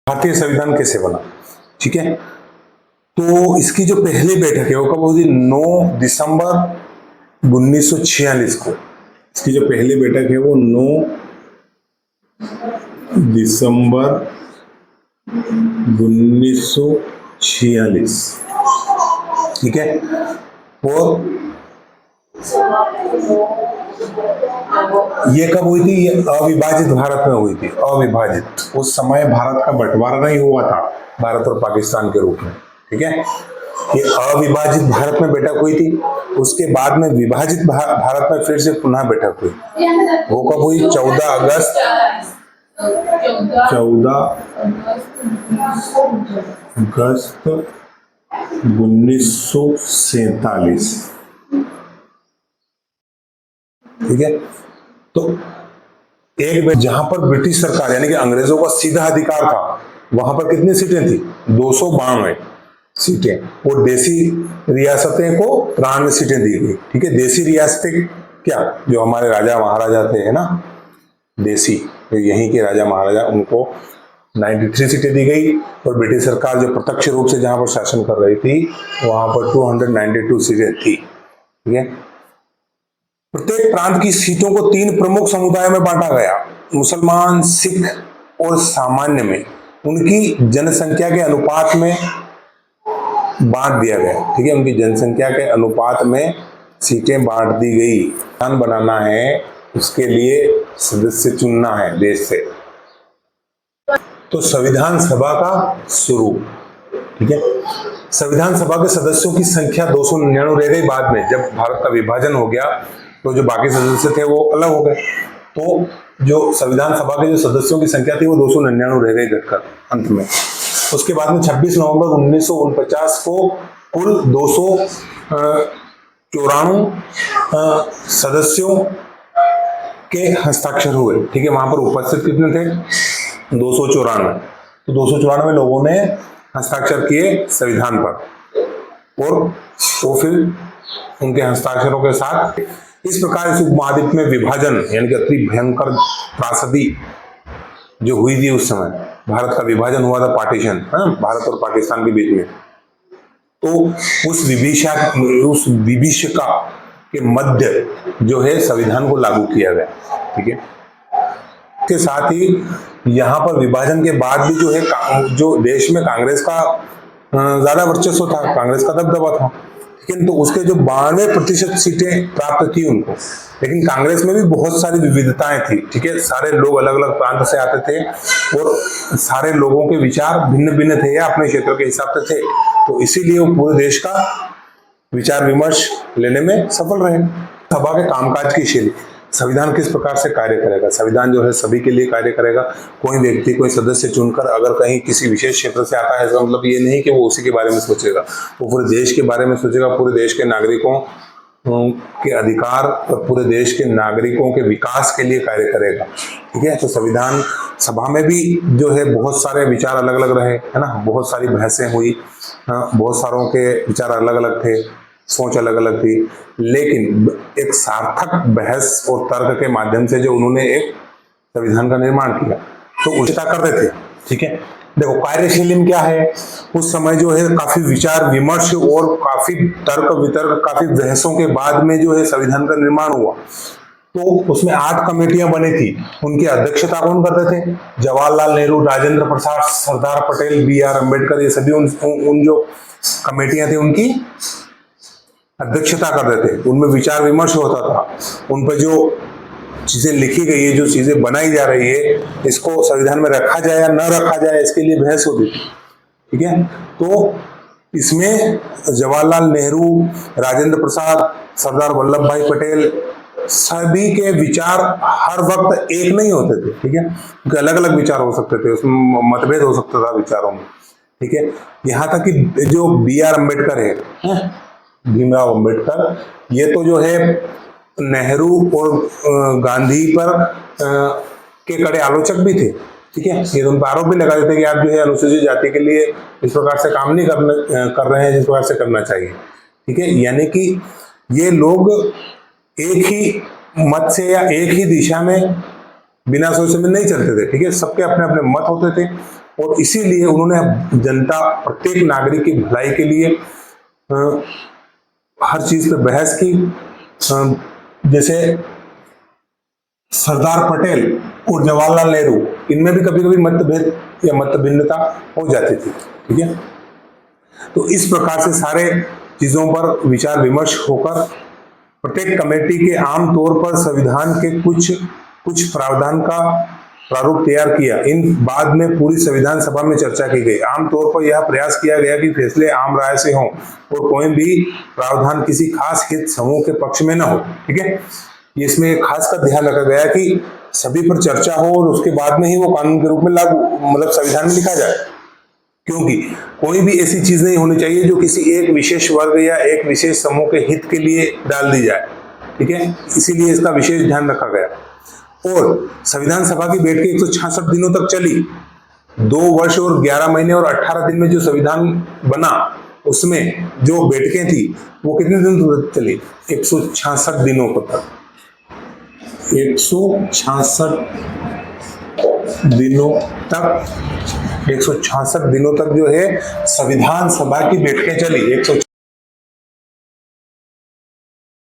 भारतीय संविधान कैसे बना। ठीक है, तो इसकी जो पहली बैठक है वो कब हुई थी? 9 दिसंबर 1946 को। इसकी जो पहली बैठक है वो 9 दिसंबर 1946। ठीक है, और ये कब हुई थी? ये अविभाजित भारत में हुई थी, अविभाजित। उस समय भारत का बंटवारा नहीं हुआ था भारत और पाकिस्तान के रूप में। ठीक है, ये अविभाजित भारत में बैठक हुई थी। उसके बाद में विभाजित भारत में फिर से पुनः बैठक हुई। वो कब हुई? 14 अगस्त 1947। ठीक है, तो एक बार जहां पर ब्रिटिश सरकार यानी कि अंग्रेजों का सीधा अधिकार था, वहां पर कितनी सीटें थी? 292 सीटें। और देसी रियासतें को 93 सीटें दी गई। ठीक है, देसी रियासतें क्या? जो हमारे राजा महाराजा थे, है ना, देसी, यहीं के राजा महाराजा, उनको 93 सीटें दी गई। और ब्रिटिश सरकार जो प्रत्यक्ष रूप से जहां पर शासन कर रही थी, वहां पर 292 सीटें थी। ठीक है, प्रत्येक प्रांत की सीटों को 3 प्रमुख समुदायों में बांटा गया, मुसलमान, सिख और सामान्य में। उनकी जनसंख्या के अनुपात में बांट दिया गया। ठीक है, उनकी जनसंख्या के अनुपात में सीटें बांट दी गई। संविधान बनाना है, उसके लिए सदस्य चुनना है देश से। तो संविधान सभा का स्वरूप। ठीक है, संविधान सभा के सदस्यों की संख्या 299 रह गई। बाद में जब भारत का विभाजन हो गया तो जो बाकी सदस्य थे वो अलग हो गए, तो जो संविधान सभा के जो सदस्यों की संख्या थी वो 299 रह गई घटकर अंत में। उसके बाद में 26 नवंबर 1949 को कुल 294 सदस्यों के हस्ताक्षर हुए। ठीक है, वहां पर उपस्थित कितने थे? 294। तो 294 लोगों ने हस्ताक्षर किए संविधान पर, और वो फिर उनके हस्ताक्षरों के साथ इस प्रकार इस उपमहाद्वीप में विभाजन यानी कि अति भयंकर त्रासदी जो हुई थी उस समय, भारत का विभाजन हुआ था, पार्टीशन, भारत और पाकिस्तान के बीच में। तो उस विभीषिका के मध्य जो है संविधान को लागू किया गया। ठीक है, के साथ ही यहाँ पर विभाजन के बाद भी जो है जो देश में कांग्रेस का ज्यादा वर्चस्व था, कांग्रेस का दबदबा था। लेकिन तो उसके जो 92% सीटें प्राप्त थी उनको, लेकिन कांग्रेस में भी बहुत सारी विविधताएं थी। ठीक है, सारे लोग अलग अलग प्रांत से आते थे और सारे लोगों के विचार भिन्न भिन्न थे या अपने क्षेत्र के हिसाब से थे, तो इसीलिए वो पूरे देश का विचार विमर्श लेने में सफल रहे। सभा के कामकाज की शैली, संविधान किस प्रकार से कार्य करेगा? संविधान जो है सभी के लिए कार्य करेगा। कोई व्यक्ति कोई सदस्य चुनकर अगर कहीं किसी विशेष क्षेत्र से आता है, इसका मतलब ये नहीं कि वो उसी के बारे में सोचेगा, वो पूरे देश के बारे में सोचेगा, पूरे देश के नागरिकों के अधिकार और पूरे देश के नागरिकों के विकास के लिए कार्य करेगा। ठीक है, तो संविधान सभा में भी जो है बहुत सारे विचार अलग अलग रहे, है ना, बहुत सारी बहसें हुई, बहुत सारों के विचार अलग अलग थे, सोच अलग अलग थी, लेकिन एक सार्थक बहस और तर्क के माध्यम से जो उन्होंने एक संविधान का निर्माण किया, तो उचिता करते थे। ठीक है, देखो कार्यशैली में क्या है, उस समय जो है काफी विचार विमर्श और काफी तर्क वितर्क, काफी बहसों के बाद में जो है संविधान का निर्माण हुआ। तो उसमें 8 कमेटियां बनी थी। उनकी अध्यक्षता कौन करते थे? जवाहरलाल नेहरू, राजेंद्र प्रसाद, सरदार पटेल, BR अम्बेडकर, ये सभी उन जो कमेटियां थी उनकी अध्यक्षता करते थे। उनमें विचार विमर्श होता था, उन पर जो चीजें लिखी गई है, जो चीजें बनाई जा रही है, इसको संविधान में रखा जाए या न रखा जाए, इसके लिए बहस होती थी। ठीक है, तो इसमें जवाहरलाल नेहरू, राजेंद्र प्रसाद, सरदार वल्लभ भाई पटेल, सभी के विचार हर वक्त एक नहीं होते थे। ठीक है, उनके अलग अलग विचार हो सकते थे, उसमें मतभेद हो सकता था विचारों में। ठीक है, यहाँ तक कि जो BR अम्बेडकर है, भीमराव अम्बेडकर, ये तो जो है नेहरू और गांधी पर के कड़े आलोचक भी थे। ठीक है, ये उन पर आरोप भी लगा देते कि आप जो है अनुसूचित जाति के लिए इस प्रकार से काम नहीं कर रहे हैं जिस प्रकार से करना चाहिए। ठीक है, यानी कि ये लोग एक ही मत से या एक ही दिशा में बिना सोचे में नहीं चलते थे। ठीक है, सबके अपने अपने मत होते थे और इसीलिए उन्होंने जनता, प्रत्येक नागरिक की भलाई के लिए हर चीज पे बहस की। जैसे सरदार पटेल और जवाहरलाल नेहरू, इनमें भी कभी कभी मतभेद या मतभिन्नता हो जाती थी, ठीक है। तो इस प्रकार से सारे चीजों पर विचार विमर्श होकर प्रत्येक कमेटी के आमतौर पर संविधान के कुछ प्रावधान का प्रारूप तैयार किया। इन बाद में पूरी संविधान सभा में चर्चा की गई। आमतौर पर यह प्रयास किया गया कि फैसले आम राय से हों और कोई भी प्रावधान किसी खास हित समूह के पक्ष में न हो, ठीक है। इसमें खास कर ध्यान रखा गया कि सभी पर चर्चा हो और उसके बाद में ही वो कानून के रूप में लागू, मतलब संविधान में लिखा जाए, क्योंकि कोई भी ऐसी चीज नहीं होनी चाहिए जो किसी एक विशेष वर्ग या एक विशेष समूह के हित के लिए डाल दी जाए, ठीक है। इसीलिए इसका विशेष ध्यान रखा गया। और संविधान सभा की बैठकें 166 दिनों तक चली। 2 वर्ष और 11 महीने और 18 दिन में जो संविधान बना, उसमें जो बैठकें थी वो कितने दिन तक चली? 166 दिनों तक। 166 दिनों तक 166 दिनों तक जो है संविधान सभा की बैठकें चली।